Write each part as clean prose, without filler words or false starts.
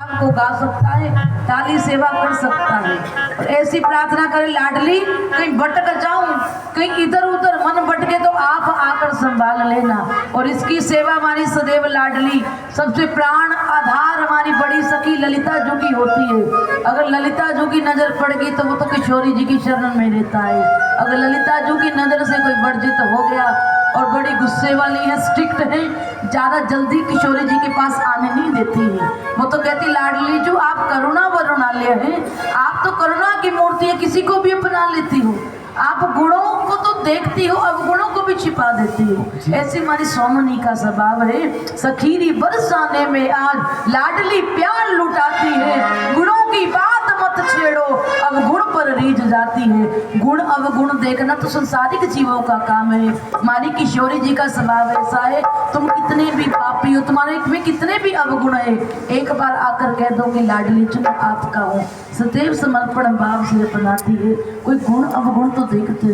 को गा सकता है, ताली सेवा कर सकता है। और ऐसी प्रार्थना करें, लाडली कहीं भटक जाऊं, कहीं इधर उधर मन भटके तो आप आकर संभाल लेना। और इसकी सेवा हमारी सदैव लाडली सबसे प्राण आधार हमारी बड़ी सखी ललिता जो की होती है। अगर ललिता जो की नजर पड़ गई तो वो तो किशोरी जी की शरण में रहता है। अगर ललिता जो की नजर से कोई वर्जित हो गया और बड़ी गुस्से वाली है, स्ट्रिक्ट है, ज्यादा जल्दी किशोरी जी के पास आने नहीं देती है। वो तो कहती लाडली जो आप करुणा वरुणालय हैं, आप तो करुणा की मूर्ति है, किसी को भी अपना लेती हो। आप गुणों को तो देखती हो, अब गुणों को भी छिपा देती हो। ऐसी हमारी सोमनी का स्वभाव है। सखीरी बरसाने में आज लाडली प्यार लुटाती है। गुणों की बात मत छेड़ो, अब गुण पर रीझ जाती है। गुण अवगुण देखना तो संसारिक जीवों का काम है। हमारी किशोरी जी का स्वभाव ऐसा है, तुम कितने भी पापी हो, तुम्हारे में कितने भी अवगुण है, एक बार आकर कह दो कि लाडली चुन आपका हूँ। सदैव समर्पण भाव से अपनाती है। कोई गुण अवगुण तो देखते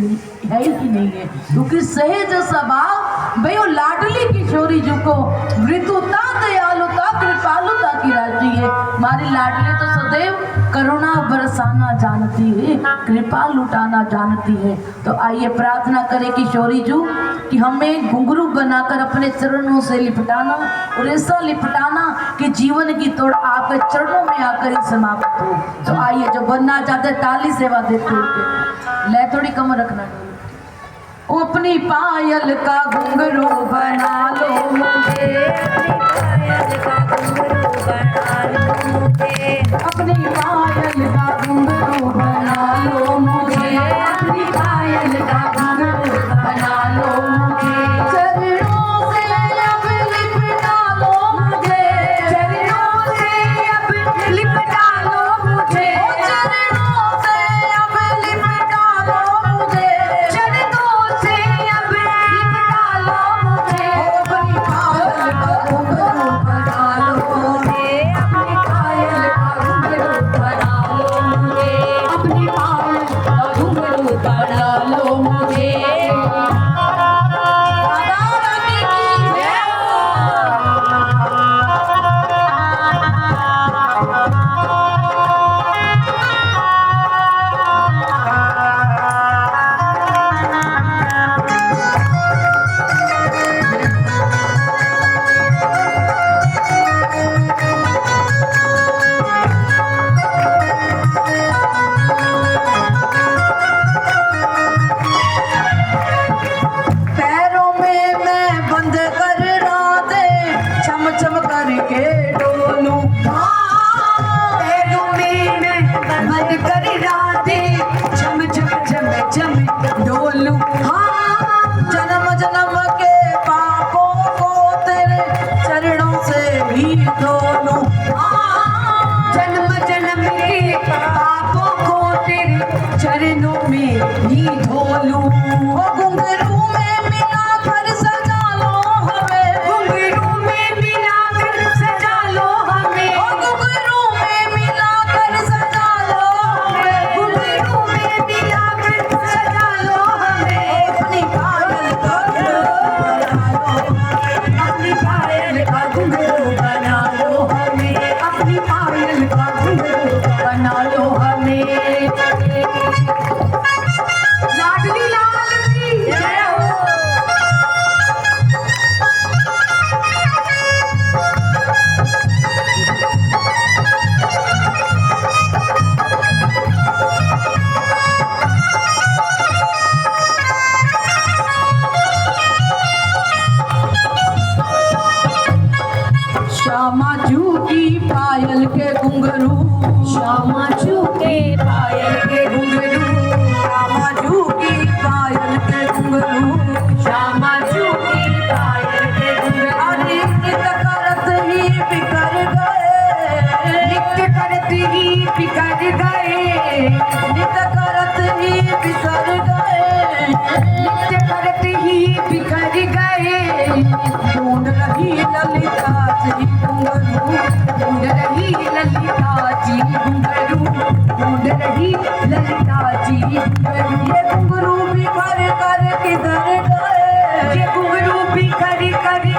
है ही नहीं है, क्योंकि सहज स्वभाव भाई वो लाडली किशोरी जी को मृदुता दयालुता कृपालुता की राजी है। हमारी लाडली तो सदैव करुणा बरसाना जानती है, कृपा लुटाना जानती है। तो आइए प्रार्थना करें किशोरी जी कि हमें घुंघरू बनाकर अपने चरणों से लिपटाना, और ऐसा लिपटाना कि जीवन की तोड़ आपके चरणों में आकर ही समाप्त हो। तो आइए जो बनना चाहते ताली सेवा देते हुए ले थोड़ी कम रखना। अपनी पायल का घुंघरू बना लो मुझे, अपनी पायल का घुंघरू बना लो मुझे, अपनी पायल का घुंघरू बना लो मुझे, अपनी पायल का घुंघरू बना लो मुझे। चरणों से अब लिपटा लो मुझे, चरणों से अब लिपटा लो मुझे, चरणों से अब लिपटा लो मुझे, चरणों से अब लिपटा लो मुझे। अपनी पायल का घुंघरू बना लो मुझे, अपनी पायल का घुंघरू बना लो मुझे, अपनी पायल का घुंघरू बना लो मुझे।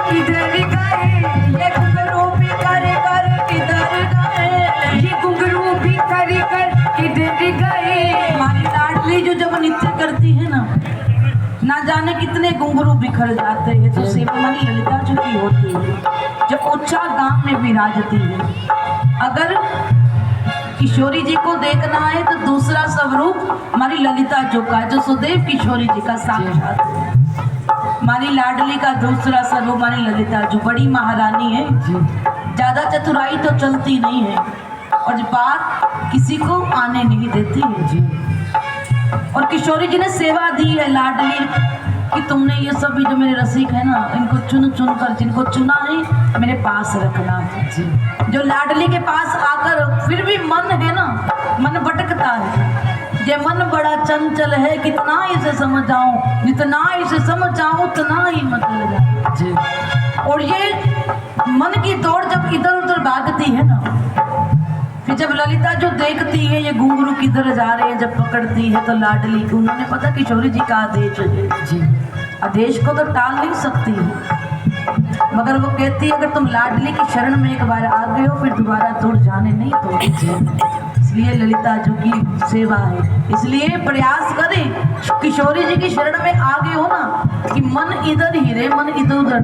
किधर गए, ये घुंघरू भी कर किधर गए। जाने कितने घुंघरू बिखर जाते हैं। तो सेवा मानी ललिता जी की होती है, जो ऊंचा गांव में विराजती है। अगर किशोरी जी को देखना है तो दूसरा स्वरूप हमारी ललिता जो का है, जो सुदेव किशोरी जी का साक्षात है। हमारी लाडली का दूसरा स्वरूप हमारी ललिता जो बड़ी महारानी है, ज्यादा चतुराई तो चलती नहीं है और बात किसी को आने नहीं देती है। और किशोरी जी ने सेवा दी है लाडली कि तुमने ये सब भी जो मेरे रसिक है ना, इनको चुन चुन कर जिनको चुना है मेरे पास रखना है। जो लाडली के पास आकर फिर भी मन है ना, मन भटकता है। ये मन बड़ा चंचल है, कितना इसे समझाऊं, जितना इसे समझाऊं उतना ही मत लगा। और ये मन की दौड़ जब इधर उधर भागती है ना, फिर जब ललिता जो देखती है ये घुंघरू किधर जा रहे हैं, जब पकड़ती है तो लाडली को, उन्होंने पता किशोरी जी का आदेश है, आदेश को तो टाल नहीं सकती है, मगर वो कहती है अगर तुम लाडली की शरण में एक बार आ गए हो फिर दोबारा दूर जाने नहीं दो। इसलिए ललिता जो की सेवा है, इसलिए प्रयास करें किशोरी जी की शरण में आ गए हो ना कि मन इधर ही रहे, मन इधर उधर